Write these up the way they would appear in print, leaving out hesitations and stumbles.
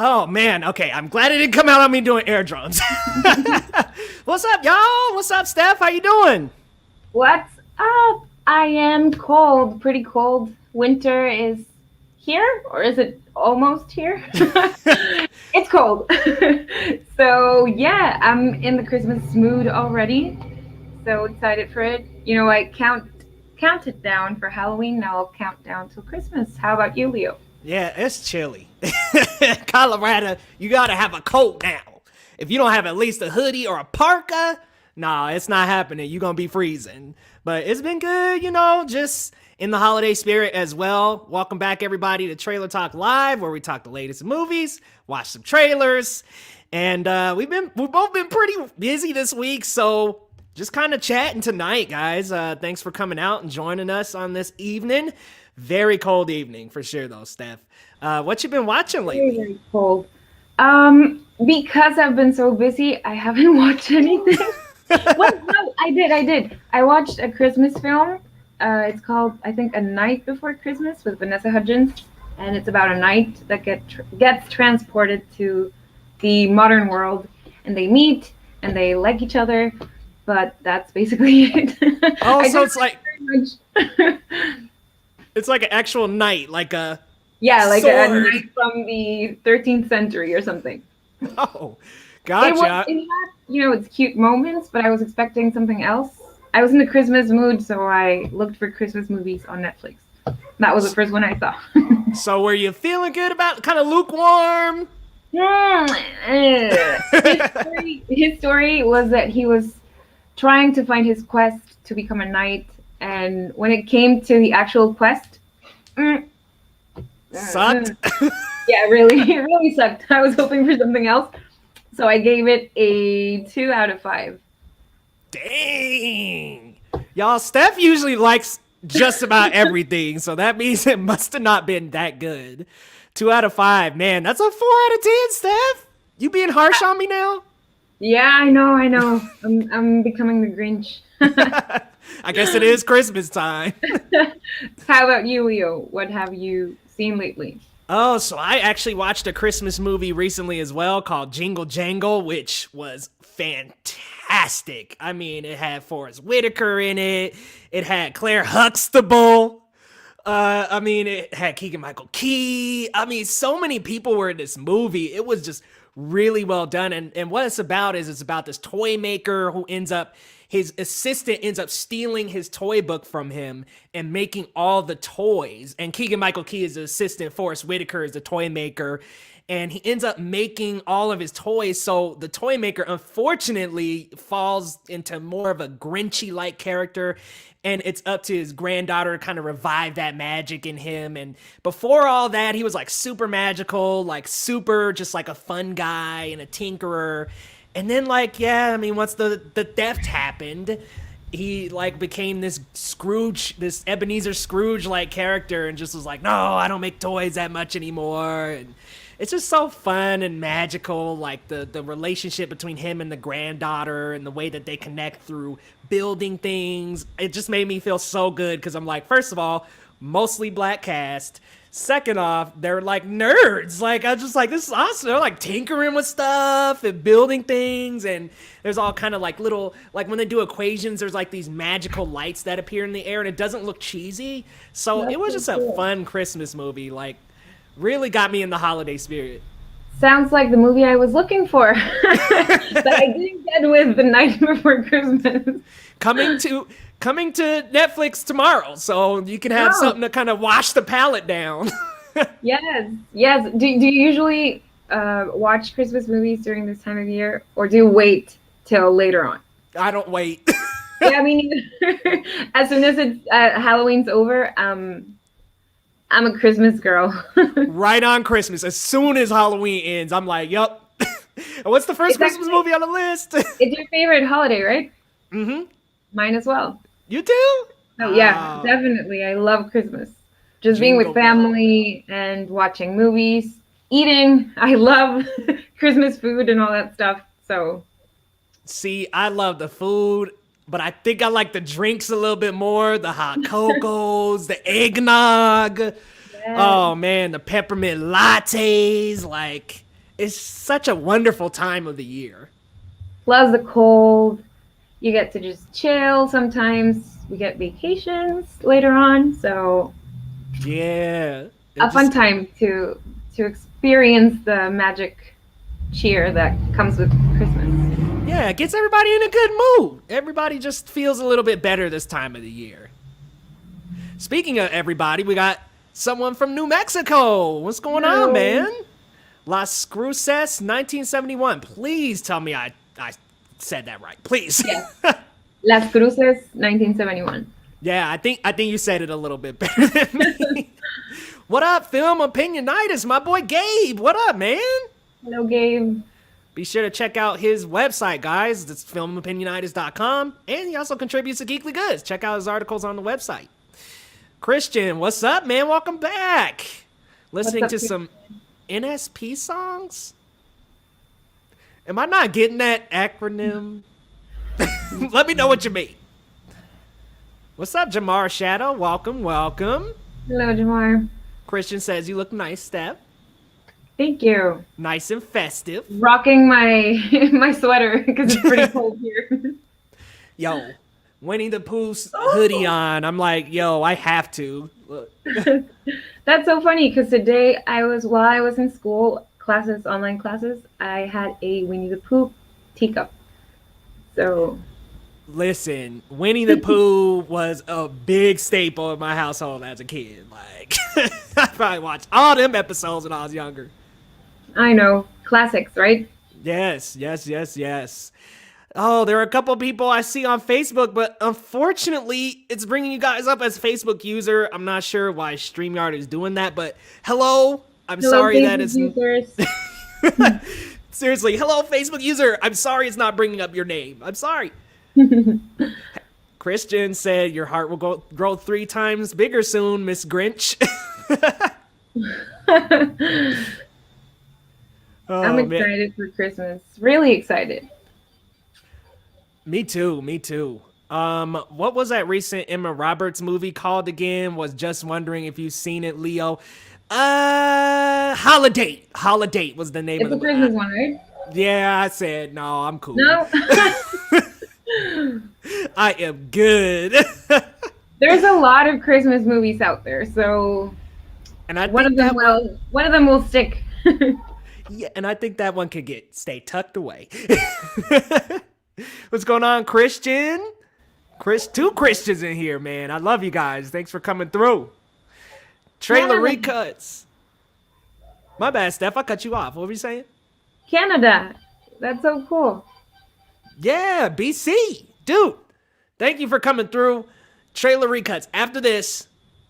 Oh, man. Okay, I'm glad it didn't come out on me doing air drones. What's up, y'all? What's up, Steph? How you doing? What's up? I am cold, pretty cold. Winter is here, or is it almost here? It's cold. So, yeah, I'm in the Christmas mood already. So excited for it. You know, I counted down for Halloween. Now I'll count down till Christmas. How about you, Leo? Yeah, it's chilly. Colorado, you gotta have a coat now. If you don't have at least a hoodie or a parka, nah, it's not happening. You're gonna be freezing. But it's been good, you know, just in the holiday spirit as well. Welcome back, everybody, to Trailer Talk Live, where we talk the latest movies, watch some trailers, and we've both been pretty busy this week, so just kind of chatting tonight, guys. Thanks for coming out and joining us on this evening. Very cold evening for sure, though, Steph. What you been watching lately? Very cold. Because I've been so busy, I haven't watched anything. Well, no, I did. I watched a Christmas film. It's called, I think, A Night Before Christmas with Vanessa Hudgens, and it's about a knight that gets transported to the modern world, and they meet and they like each other, but that's basically it. Oh, so it's like it's like an actual knight, like a like sword. a knight from the 13th century or something. Oh, gotcha. It had, it's cute moments, but I was expecting something else. I was in the Christmas mood, so I looked for Christmas movies on Netflix. That was the first one I saw. So were you feeling good about it? Kind of lukewarm? His story was that he was trying to find his quest to become a knight, and when it came to the actual quest, sucked. Yeah, it really sucked. I was hoping for something else, so I gave it a 2 out of 5. Dang, y'all! Steph usually likes just about everything, so that means it must have not been that good. 2 out of 5, man. That's a 4 out of 10, Steph. You being harsh on me now? Yeah, I know. I'm becoming the Grinch. I guess it is Christmas time. How about you, Leo? What have you seen lately? Oh, so I actually watched a Christmas movie recently as well called Jingle Jangle, which was fantastic. I mean, it had Forrest Whitaker in it. It had Claire Huxtable. It had Keegan-Michael Key. I mean, so many people were in this movie. It was just really well done. And what it's about is it's about this toy maker who ends up his assistant ends up stealing his toy book from him and making all the toys. And Keegan-Michael Key is the assistant. Forrest Whitaker is the toy maker. And he ends up making all of his toys. So the toy maker, unfortunately, falls into more of a Grinchy-like character. And it's up to his granddaughter to kind of revive that magic in him. And before all that, he was like super magical, like super just like a fun guy and a tinkerer. And then like, yeah, I mean, once the theft happened, he like became this Scrooge, this Ebenezer Scrooge like character, and just was like, no, I don't make toys that much anymore. And it's just so fun and magical, like the relationship between him and the granddaughter and the way that they connect through building things. It just made me feel so good because I'm like, first of all, mostly black cast. Second off, they're like nerds. Like, I was just like, this is awesome. They're like tinkering with stuff and building things. And there's all kind of like little, like when they do equations, there's like these magical lights that appear in the air and it doesn't look cheesy. So it was just a fun Christmas movie. Like, really got me in the holiday spirit. Sounds like the movie I was looking for that I didn't get with The Night Before Christmas. Coming to Netflix tomorrow, so you can have something to kind of wash the palate down. Yes. Do you usually watch Christmas movies during this time of year, or do you wait till later on? I don't wait. Yeah, I mean, as soon as it's Halloween's over, I'm a Christmas girl. Right on Christmas. As soon as Halloween ends, I'm like, yup. What's the first Christmas movie on the list? It's your favorite holiday, right? Mm-hmm. Mine as well. You do? Oh, yeah, definitely. I love Christmas. Just being with family and watching movies, eating. I love Christmas food and all that stuff. So, see, I love the food, but I think I like the drinks a little bit more. The hot cocos, the eggnog. Yes. Oh, man, the peppermint lattes. Like, it's such a wonderful time of the year. Plus the cold. You get to just chill. Sometimes we get vacations later on. So, yeah. A fun time to experience the magic cheer that comes with Christmas. Yeah, it gets everybody in a good mood. Everybody just feels a little bit better this time of the year. Speaking of everybody, we got someone from New Mexico. What's going on, man? Las Cruces, 1971. Please tell me I said that right. Please. Yes. Las Cruces, 1971. Yeah, I think you said it a little bit better than me. What up, Film Opinionitis? My boy Gabe. What up, man? Hello, Gabe. Be sure to check out his website, guys. It's filmopinionitis.com. And he also contributes to Geekly Goods. Check out his articles on the website. Christian, what's up, man? Welcome back. Listening to some NSP songs? Am I not getting that acronym? Let me know what you mean. What's up, Jamar Shadow? Welcome. Hello, Jamar. Christian says you look nice, Steph. Thank you. Nice and festive. Rocking my sweater because it's pretty cold here. Yo, Winnie the Pooh's hoodie on. I'm like, yo, I have to. Look. That's so funny because today while I was in school, online classes, I had a Winnie the Pooh teacup. So, listen, Winnie the Pooh was a big staple in my household as a kid. Like, I probably watched all them episodes when I was younger. I know. Classics, right? Yes. Oh, there are a couple people I see on Facebook, but unfortunately, it's bringing you guys up as Facebook user. I'm not sure why StreamYard is doing that, but hello. Hello, sorry that it's... Seriously, hello, Facebook user. I'm sorry it's not bringing up your name. I'm sorry. Christian said your heart will grow 3 times bigger soon, Miss Grinch. I'm excited for Christmas. Really excited. Me too. What was that recent Emma Roberts movie called again? Was just wondering if you've seen it, Leo. Holiday. Holiday was the name of the movie. It's a Christmas one, right? Yeah, I said, no, I'm cool. No. I am good. There's a lot of Christmas movies out there, so and I one of them will stick. Yeah, and I think that one could stay tucked away. What's going on, Christian? Two Christians in here, man. I love you guys. Thanks for coming through. Trailer recuts. My bad, Steph. I cut you off. What were you saying? Canada. That's so cool. Yeah, BC. Dude, thank you for coming through. Trailer recuts. After this,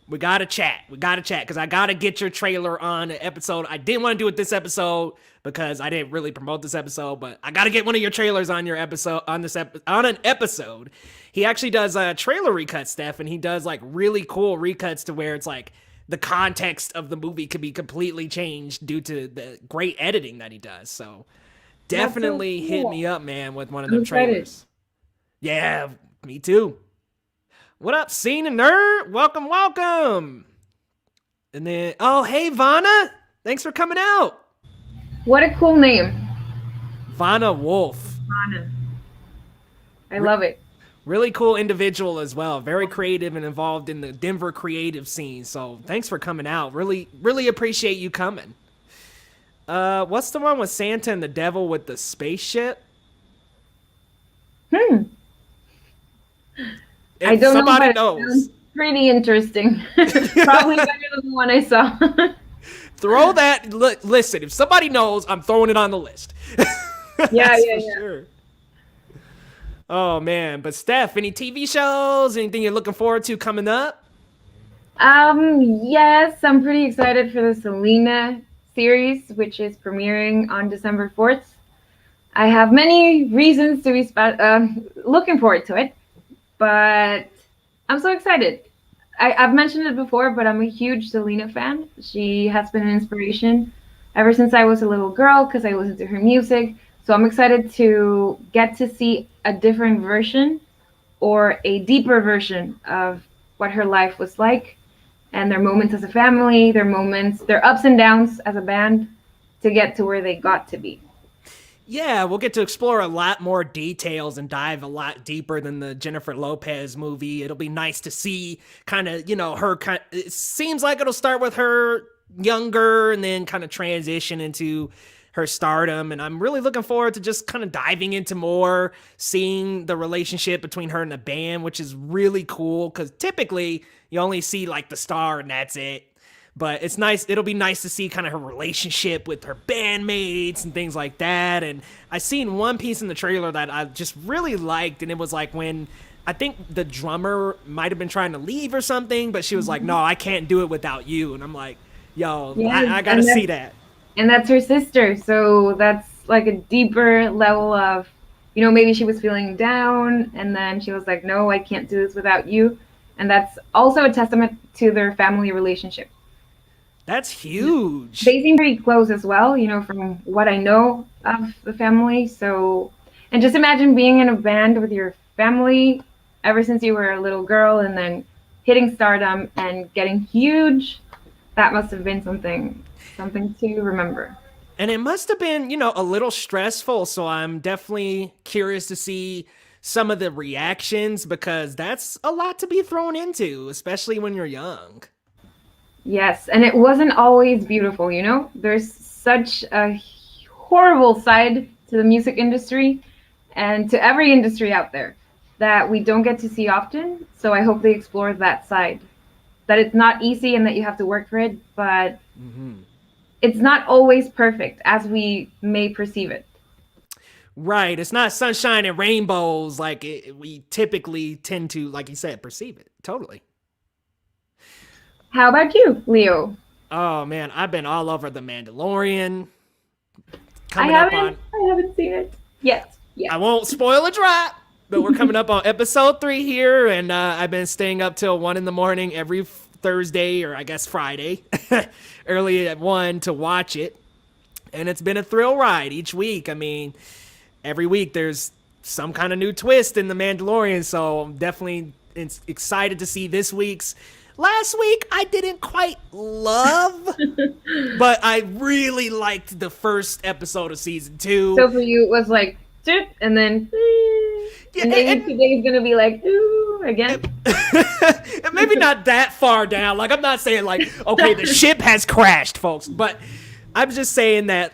we got to chat. Because I got to get your trailer on an episode. I didn't want to do it this episode because I didn't really promote this episode, but I got to get one of your trailers on your episode, on an episode. He actually does trailer recuts, Steph, and he does like really cool recuts to where it's like the context of the movie could be completely changed due to the great editing that he does. So definitely so cool. Hit me up, man, with one of them trailers. Yeah, me too. What up, Scene and Nerd? Welcome. And then, oh, hey, Vanna. Thanks for coming out. What a cool name. Vanna Wolf. Vanna. I love it. Really cool individual as well. Very creative and involved in the Denver creative scene. So thanks for coming out. Really, really appreciate you coming. What's the one with Santa and the devil with the spaceship? I don't somebody know. Knows. Pretty interesting. Probably better than the one I saw. Throw that. Listen, if somebody knows, I'm throwing it on the list. Yeah. Sure. Oh man, but Steph, any TV shows? Anything you're looking forward to coming up? Yes, I'm pretty excited for the Selena series, which is premiering on December 4th. I have many reasons to be looking forward to it, but I'm so excited. I've mentioned it before, but I'm a huge Selena fan. She has been an inspiration ever since I was a little girl because I listened to her music. So I'm excited to get to see a different version or a deeper version of what her life was like and their moments as a family, their ups and downs as a band to get to where they got to be. Yeah, we'll get to explore a lot more details and dive a lot deeper than the Jennifer Lopez movie. It'll be nice to see kind of, her it seems like it'll start with her younger and then kind of transition into her stardom. And I'm really looking forward to just kind of diving into more, seeing the relationship between her and the band, which is really cool because typically you only see like the star and that's it. But it's nice. It'll be nice to see kind of her relationship with her bandmates and things like that. And I seen one piece in the trailer that I just really liked. And it was like when I think the drummer might have been trying to leave or something, but she was like, no, I can't do it without you. And I'm like, yo, I got to see that. And that's her sister. So that's like a deeper level of, maybe she was feeling down and then she was like, no, I can't do this without you. And that's also a testament to their family relationship. That's huge. They seem pretty close as well, from what I know of the family. So, and just imagine being in a band with your family ever since you were a little girl and then hitting stardom and getting huge. That must have been something to remember. And it must have been, a little stressful. So I'm definitely curious to see some of the reactions because that's a lot to be thrown into, especially when you're young. Yes, and it wasn't always beautiful, There's such a horrible side to the music industry and to every industry out there that we don't get to see often. So I hope they explore that side. That it's not easy and that you have to work for it, but it's not always perfect as we may perceive it. Right. It's not sunshine and rainbows like we typically tend to, like you said, perceive it. Totally. How about you, Leo? Oh man, I've been all over The Mandalorian. I haven't seen it yet. I won't spoil a drop, but we're coming up on episode 3 here, and I've been staying up till 1 a.m. every Thursday, or I guess Friday, early at 1 to watch it. And it's been a thrill ride each week. I mean, every week there's some kind of new twist in The Mandalorian, so I'm definitely excited to see this week's. Last week, I didn't quite love, but I really liked the first episode of season 2. So for you, it was like, and then, and then today's going to be like, ooh, again. And maybe not that far down. Like, I'm not saying like, okay, the ship has crashed, folks, but I'm just saying that,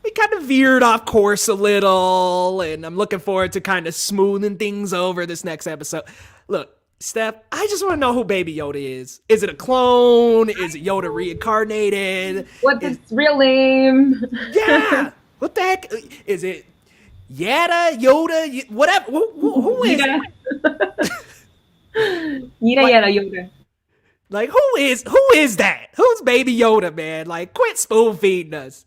they kind of veered off course a little, and I'm looking forward to kind of smoothing things over this next episode. Look, Steph, I just want to know who Baby Yoda is. Is it a clone? Is it Yoda reincarnated? What's its real name? Yeah! What the heck? Is it Yada, Yoda, whatever? Who is it? Yada Yoda. Like, who is that? Who's Baby Yoda, man? Like, quit spoon feeding us.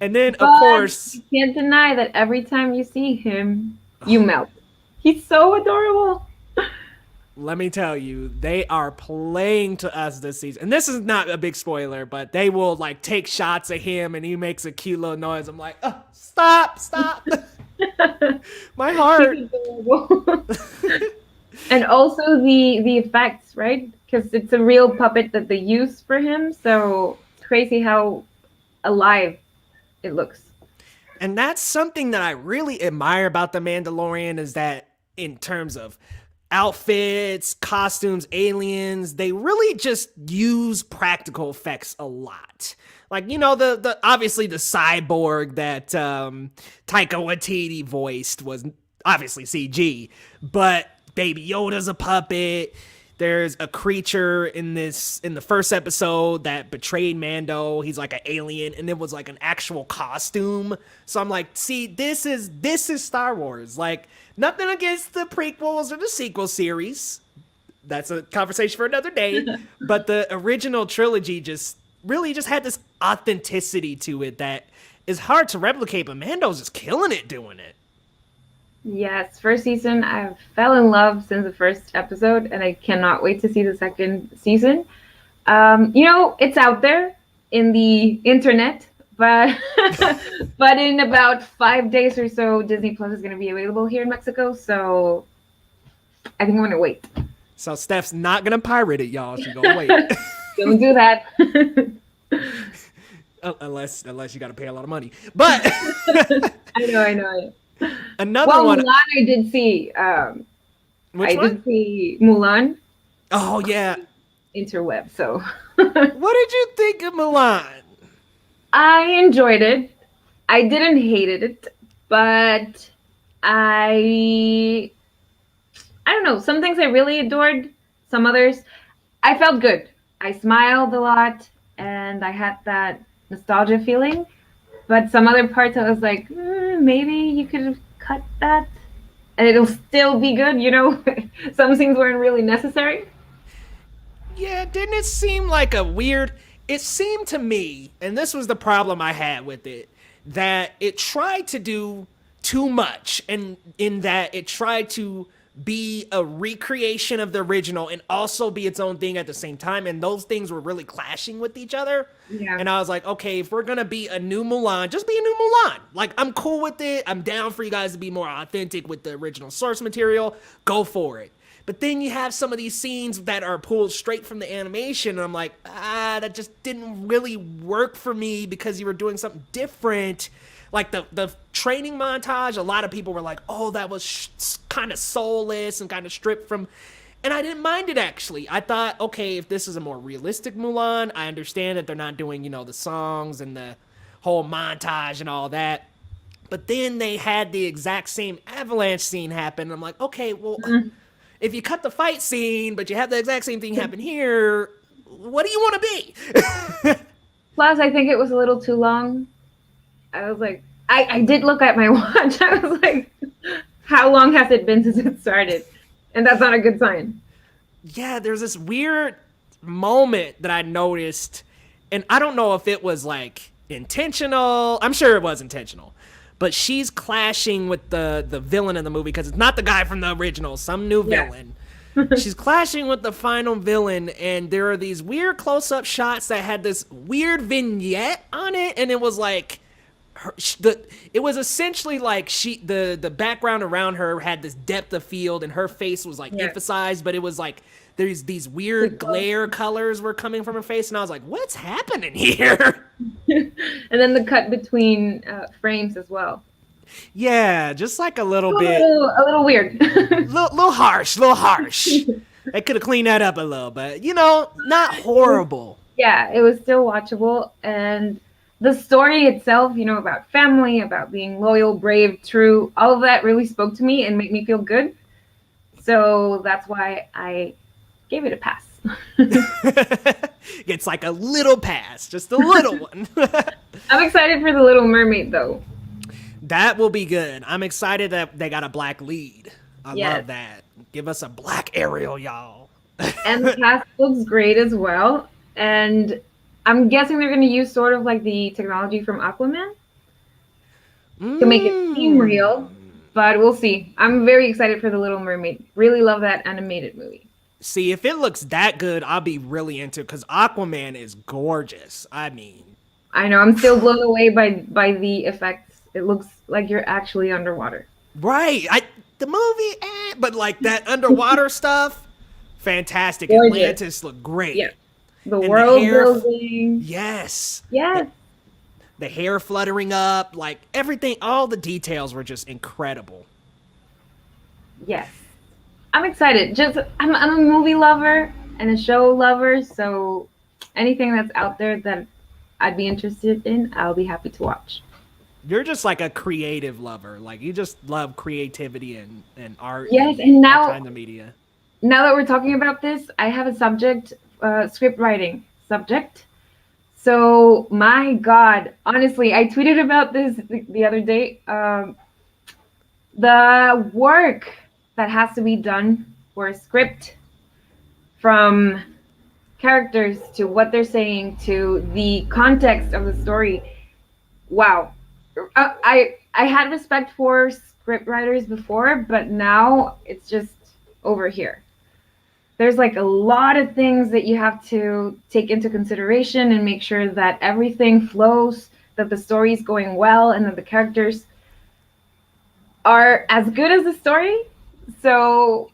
And then, of course, you can't deny that every time you see him, you melt. He's so adorable. Let me tell you, they are playing to us this season. And this is not a big spoiler, but they will like take shots at him and he makes a cute little noise. I'm like, oh, stop. My heart. And also the effects, right? Because it's a real puppet that they use for him. So crazy how alive it looks. And that's something that I really admire about The Mandalorian is that in terms of outfits, costumes, aliens, they really just use practical effects a lot. Like, you know, the obviously the cyborg that Taika Waititi voiced was obviously CG, but Baby Yoda's a puppet. There's a creature in the first episode that betrayed Mando. He's like an alien, and it was like an actual costume. So I'm like, see, this is Star Wars. Like, nothing against the prequels or the sequel series. That's a conversation for another day. But the original trilogy just had this authenticity to it that is hard to replicate, but Mando's just killing it doing it. Yes, first season, I fell in love since the first episode, and I cannot wait to see the second season. You know, it's out there in the internet, but but in about 5 days or so, Disney Plus is going to be available here in Mexico. So I think I'm going to wait. So Steph's not going to pirate it, y'all. She's going to wait. Don't do that. unless you got to pay a lot of money. But I know. Another one. Mulan I did see. Which one? Did see Mulan. Oh, yeah. Interweb, so. What did you think of Mulan? I enjoyed it. I didn't hate it, but I don't know. Some things I really adored. Some others, I felt good. I smiled a lot, and I had that nostalgia feeling. But some other parts, I was like, maybe you could have cut that, and it'll still be good. You know, some things weren't really necessary. Yeah, didn't it seem like a weird? It seemed to me, and this was the problem I had with it, that it tried to do too much, and in that it tried to be a recreation of the original and also be its own thing at the same time, and those things were really clashing with each other. Yeah. And I was like, okay, if we're gonna be a new Mulan, just be a new Mulan. Like, I'm cool with it. I'm down for you guys to be more authentic with the original source material. Go for it. But then you have some of these scenes that are pulled straight from the animation, and I'm like, that just didn't really work for me because you were doing something different. Like the training montage, a lot of people were like, oh, that was kind of soulless and kind of stripped from... And I didn't mind it, actually. I thought, okay, if this is a more realistic Mulan, I understand that they're not doing, you know, the songs and the whole montage and all that. But then they had the exact same avalanche scene happen. I'm like, okay, well, if you cut the fight scene, but you have the exact same thing happen here, what do you want to be? Plus, I think it was a little too long. I was like, I did look at my watch. I was like, how long has it been since it started? And that's not a good sign. Yeah, there's this weird moment that I noticed, and I don't know if it was like intentional. I'm sure it was intentional. But she's clashing with the villain in the movie because it's not the guy from the original, some new villain. She's clashing with the final villain, and there are these weird close-up shots that had this weird vignette on it, and it was like... it was essentially like the background around her had this depth of field, and her face was like emphasized, but it was like there's these weird glare colors were coming from her face, and I was like, what's happening here? And then the cut between frames as well. Yeah, just like a little weird. little harsh. They could have cleaned that up a little, but you know, not horrible. Yeah, it was still watchable, and the story itself, about family, about being loyal, brave, true, all of that really spoke to me and made me feel good. So that's why I gave it a pass. It's like a little pass, just a little one. I'm excited for The Little Mermaid, though. That will be good. I'm excited that they got a black lead. I Yes. love that. Give us a black Ariel, y'all. And the cast looks great as well. And I'm guessing they're going to use sort of like the technology from Aquaman to make it seem real. But we'll see. I'm very excited for The Little Mermaid. Really love that animated movie. See, if it looks that good, I'll be really into it because Aquaman is gorgeous. I mean, I know, I'm still blown away by the effects. It looks like you're actually underwater. right. The movie, but like that underwater stuff, fantastic. Gorgeous. Atlantis looked great. Yeah. The And world hair- building. Yes. Yes. The hair fluttering up, like everything, all the details were just incredible. Yes. I'm excited. I'm a movie lover and a show lover, so anything that's out there that I'd be interested in, I'll be happy to watch. You're just like a creative lover. Like you just love creativity and art. Yes, and and now all kinds of media. now that we're talking about this, I have a subject, script writing subject. So my God, honestly, I tweeted about this the other day. The work that has to be done for a script, from characters to what they're saying to the context of the story. Wow. I had respect for script writers before, but now it's just over here. There's like a lot of things that you have to take into consideration and make sure that everything flows, that the story's going well, and that the characters are as good as the story. So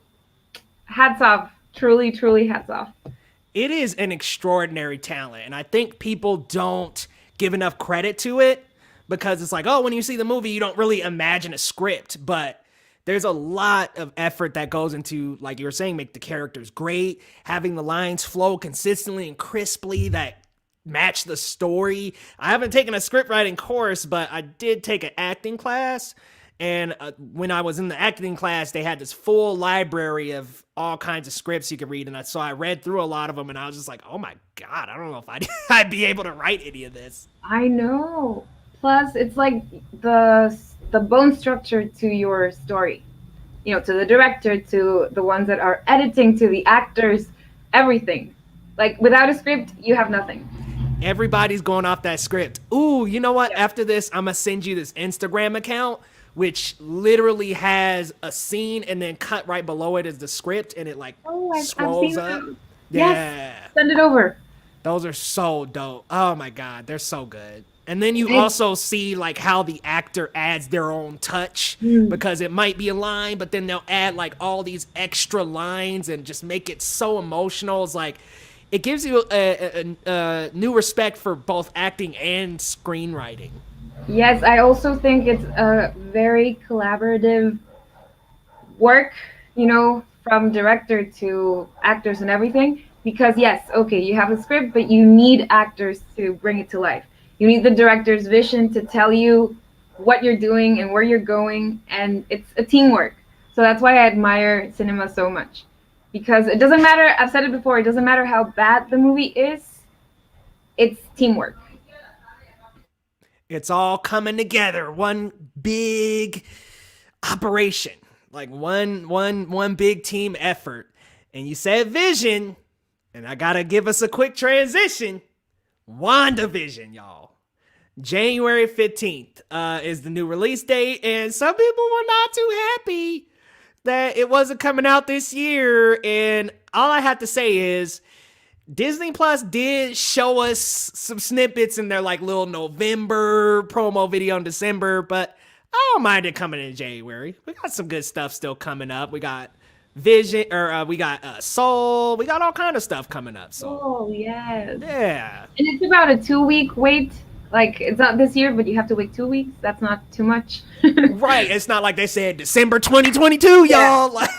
hats off. Truly, truly hats off. It is an extraordinary talent, and I think people don't give enough credit to it because it's like, oh, when you see the movie, you don't really imagine a script, but there's a lot of effort that goes into, like you were saying, make the characters great, having the lines flow consistently and crisply that match the story. I haven't taken a script writing course, but I did take an acting class. And when I was in the acting class, they had this full library of all kinds of scripts you could read. And so I read through a lot of them and I was just like, oh my God, I don't know if I'd be able to write any of this. I know. Plus, it's like the bone structure to your story. To the director, to the ones that are editing, to the actors, everything. Like, without a script, you have nothing. Everybody's going off that script. Ooh, you know what? Yeah. After this, I'm going to send you this Instagram account, which literally has a scene and then cut right below it is the script and it like scrolls up. Yeah. Yes. Send it over. Those are so dope. Oh my God. They're so good. And then you also see like how the actor adds their own touch because it might be a line, but then they'll add like all these extra lines and just make it so emotional. It's like, it gives you a new respect for both acting and screenwriting. Yes, I also think it's a very collaborative work, from director to actors and everything. Because yes, okay, you have a script, but you need actors to bring it to life. You need the director's vision to tell you what you're doing and where you're going, and it's a teamwork. So that's why I admire cinema so much. Because it doesn't matter, I've said it before, it doesn't matter how bad the movie is, it's teamwork. It's all coming together, one big operation, like one big team effort. And you said vision, and I gotta give us a quick transition. WandaVision, y'all. January 15th is the new release date, and some people were not too happy that it wasn't coming out this year. And all I have to say is Disney Plus did show us some snippets in their like little November promo video in December, but I don't mind it coming in January. We got some good stuff still coming up. We got Vision, or we got Soul. We got all kind of stuff coming up. So, oh yes, yeah. And it's about a 2-week wait. Like, it's not this year, but you have to wait 2 weeks. That's not too much. Right. It's not like they said December 2022, y'all. Like.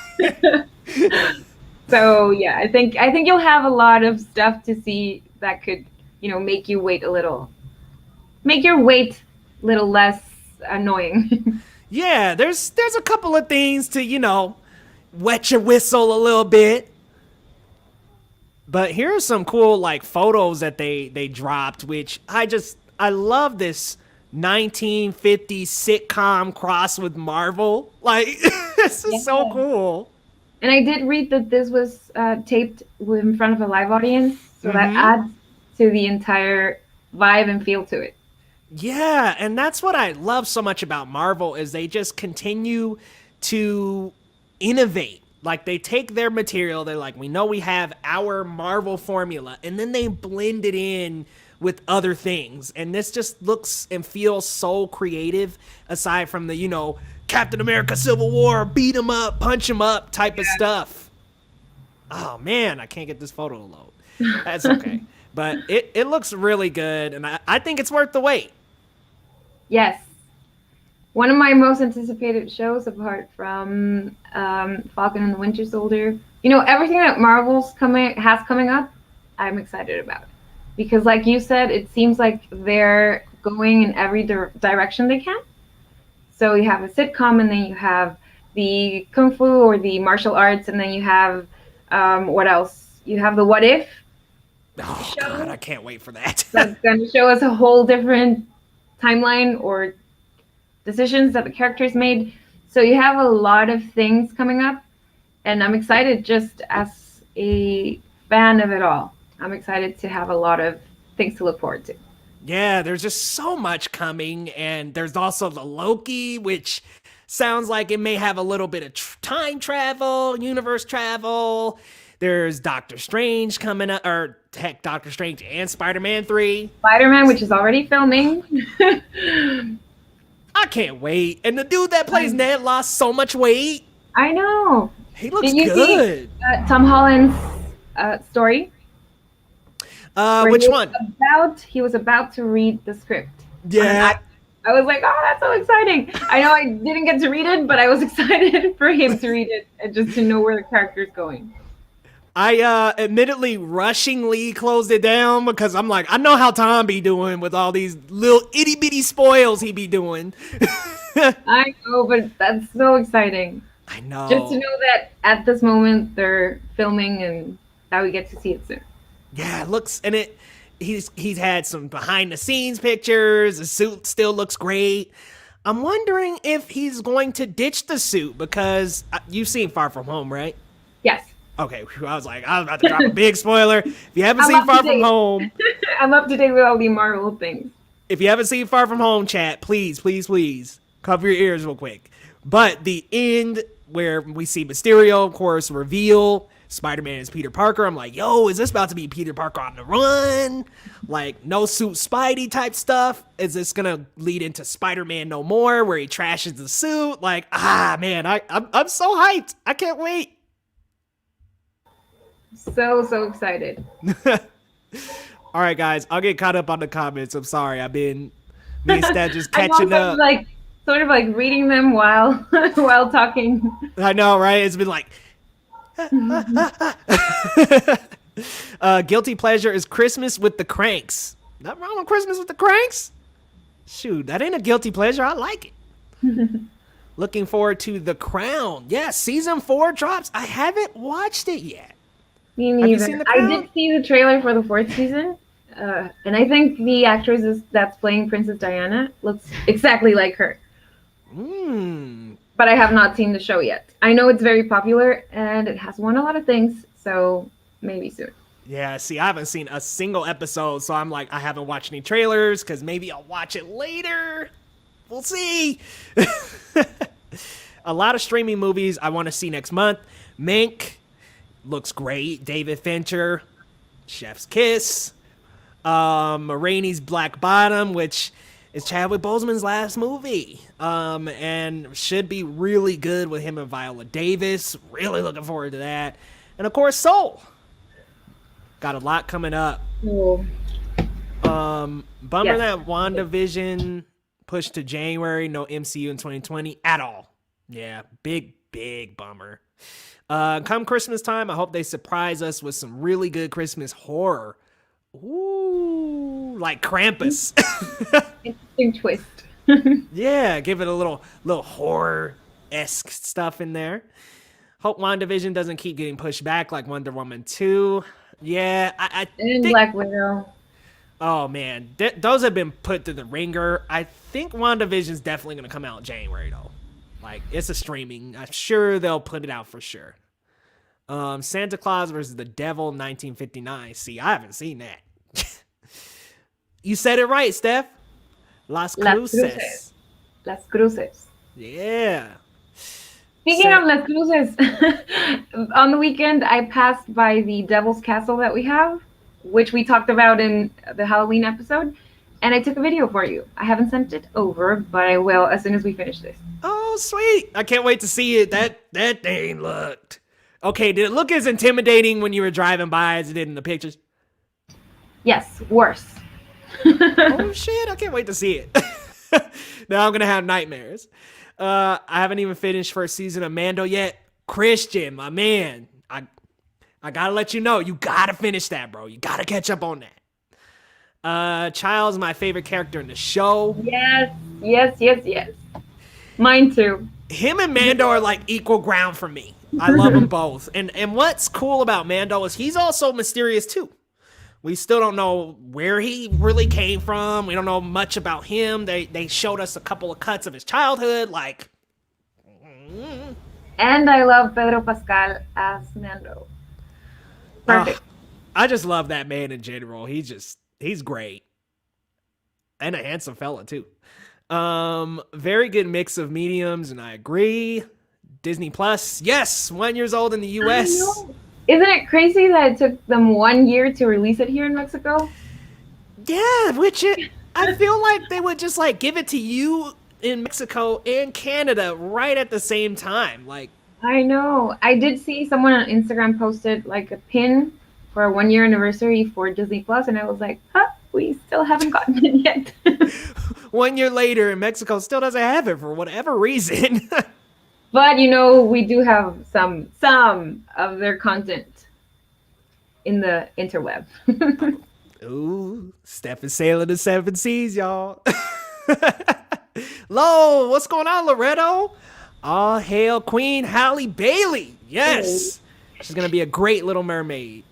So yeah, I think you'll have a lot of stuff to see that could, make you wait a little. make your wait a little less annoying. Yeah, there's a couple of things to, wet your whistle a little bit. But here's some cool like photos that they dropped, which I love this 1950s sitcom cross with Marvel. Like this is so Yeah. cool. And I did read that this was taped in front of a live audience, so that Mm-hmm. adds to the entire vibe and feel to it. Yeah, and that's what I love so much about Marvel is they just continue to innovate. Like they take their material, they're like, we know we have our Marvel formula, and then they blend it in with other things. And this just looks and feels so creative aside from the, Captain America Civil War, beat 'em up, punch 'em up type of stuff. Oh man, I can't get this photo to load. That's okay. But it looks really good, and I think it's worth the wait. Yes. One of my most anticipated shows, apart from Falcon and the Winter Soldier. Everything that Marvel's coming up, I'm excited about. Because, like you said, it seems like they're going in every direction they can. So you have a sitcom, and then you have the kung fu or the martial arts, and then you have what else? You have the What If Oh God, show I can't wait for that. that's going to show us a whole different timeline or decisions that the characters made. So you have a lot of things coming up, and I'm excited just as a fan of it all. I'm excited to have a lot of things to look forward to. Yeah, there's just so much coming, and there's also the Loki, which sounds like it may have a little bit of time travel, universe travel. There's Doctor Strange coming up, or heck, Doctor Strange and Spider-Man 3. Spider-Man, which is already filming. I can't wait. And the dude that plays Ned lost so much weight. I know. He looks Did you good. see Tom Holland's story? Where Which one? He was about to read the script. Yeah. I was like, oh, that's so exciting. I know I didn't get to read it, but I was excited for him to read it and just to know where the character's going. I admittedly rushingly closed it down because I'm like, I know how Tom be doing with all these little itty bitty spoils he be doing. I know, but that's so exciting. I know. Just to know that at this moment they're filming and that we get to see it soon. Yeah, it looks and he's had some behind the scenes pictures. The suit still looks great. I'm wondering if he's going to ditch the suit because you've seen Far From Home, right? Yes. Okay, I was about to drop a big spoiler. If you haven't I'm seen up to Far From date. Home, I'm up to date with all the Marvel things. if you haven't seen Far From Home, chat, please cover your ears real quick. But the end where we see Mysterio, of course, reveal Spider-Man is Peter Parker. I'm like, yo, is this about to be Peter Parker on the run? Like, no suit Spidey type stuff? Is this gonna lead into Spider-Man No More, where he trashes the suit? Like, man, I'm so hyped. I can't wait. So excited. All right, guys, I'll get caught up on the comments. I'm sorry, I've been me and Stat just I'm catching also, up. like sort of like reading them while while talking. I know, right? It's been like. Guilty pleasure is Christmas with the Cranks. Not wrong with Christmas with the Cranks. Shoot, that ain't a guilty pleasure. I like it. Looking forward to The Crown. Yeah, season 4 drops. I haven't watched it yet. Me Have you neither. seen The I Crown? did see the trailer for the 4th season, and I think the actress that's playing Princess Diana looks exactly like her. But I have not seen the show yet. I know it's very popular and it has won a lot of things, so maybe soon. Yeah, see, I haven't seen a single episode, so I'm like, I haven't watched any trailers because maybe I'll watch it later. We'll see. A lot of streaming movies I want to see next month. Mink looks great. David Fincher, Chef's Kiss. Rainey's Black Bottom, which is Chadwick Boseman's last movie. And should be really good with him and Viola Davis. Really looking forward to that. And of course, Soul. Got a lot coming up. Cool. Bummer Yes. that WandaVision pushed to January. No MCU in 2020 at all. Yeah, big bummer. Come Christmas time, I hope they surprise us with some really good Christmas horror. Ooh, like Krampus. Interesting twist. Yeah, give it a little horror-esque stuff in there. Hope WandaVision doesn't keep getting pushed back like Wonder Woman 2. Yeah, I And think... Black Widow. Oh, man. Those have been put through the ringer. I think WandaVision's definitely going to come out in January, though. Like, it's a streaming. I'm sure they'll put it out for sure. Santa Claus versus the Devil, 1959. See, I haven't seen that. You said it right, Steph. Las Cruces. Las Cruces. Yeah. Speaking of Las Cruces, on the weekend, I passed by the Devil's Castle that we have, which we talked about in the Halloween episode, and I took a video for you. I haven't sent it over, but I will as soon as we finish this. Oh, sweet. I can't wait to see it. That thing looked... Okay, did it look as intimidating when you were driving by as it did in the pictures? Yes, worse. Oh, shit. I can't wait to see it. Now I'm going to have nightmares. I haven't even finished first season of Mando yet. Christian, my man. I got to let you know. You got to finish that, bro. You got to catch up on that. Child's my favorite character in the show. Yes. Mine too. Him and Mando are like equal ground for me. I love them both. And what's cool about Mando is he's also mysterious too. We still don't know where he really came from. We don't know much about him. They showed us a couple of cuts of his childhood, like. And I love Pedro Pascal as Mando. Perfect. I just love that man in general. He's great. And a handsome fella too. Very good mix of mediums, and I agree. Disney Plus, yes, 1 year old in the US. Isn't it crazy that it took them 1 year to release it here in Mexico? Yeah, I feel like they would just like give it to you in Mexico and Canada right at the same time. Like, I know. I did see someone on Instagram posted like a pin for a 1 year anniversary for Disney Plus, and I was like, we still haven't gotten it yet. 1 year later, and Mexico still doesn't have it for whatever reason. But we do have some of their content in the interweb. Ooh, Steph is sailing the seven seas, y'all. Lo, what's going on, Loretto? All hail Queen Halle Bailey. Yes. She's going to be a great Little Mermaid.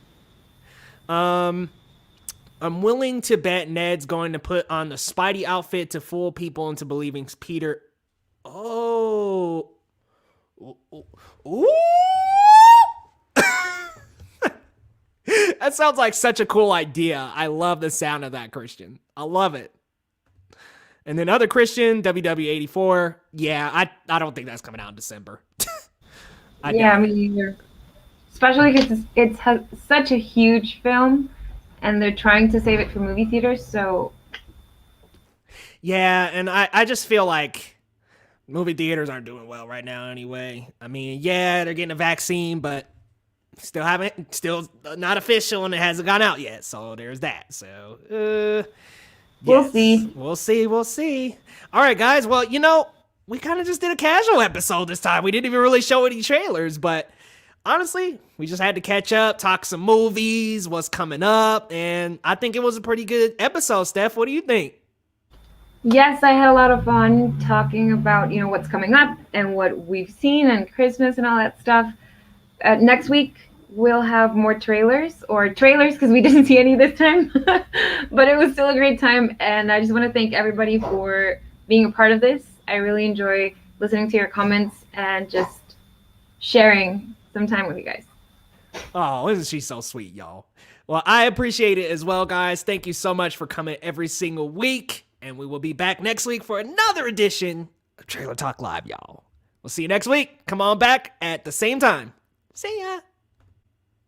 I'm willing to bet Ned's going to put on the Spidey outfit to fool people into believing Peter. Oh. Ooh. That sounds like such a cool idea. I love the sound of that, Christian. I love it. And then other Christian, WW84. Yeah, I don't think that's coming out in December. Me either. Especially because it's such a huge film, and they're trying to save it for movie theaters, so... Yeah, and I just feel like movie theaters aren't doing well right now anyway. I mean, yeah, they're getting a vaccine, but still not official, and it hasn't gone out yet, so there's that. So, yes. We'll see. All right, guys, well, we kind of just did a casual episode this time. We didn't even really show any trailers, but honestly, we just had to catch up, talk some movies, what's coming up, and I think it was a pretty good episode. Steph, what do you think? Yes, I had a lot of fun talking about, what's coming up and what we've seen and Christmas and all that stuff. Next week, we'll have more trailers because we didn't see any this time. But it was still a great time, and I just want to thank everybody for being a part of this. I really enjoy listening to your comments and just sharing some time with you guys. Oh, isn't she so sweet, y'all? Well, I appreciate it as well, guys. Thank you so much for coming every single week. And we will be back next week for another edition of Trailer Talk Live, y'all. We'll see you next week. Come on back at the same time. See ya.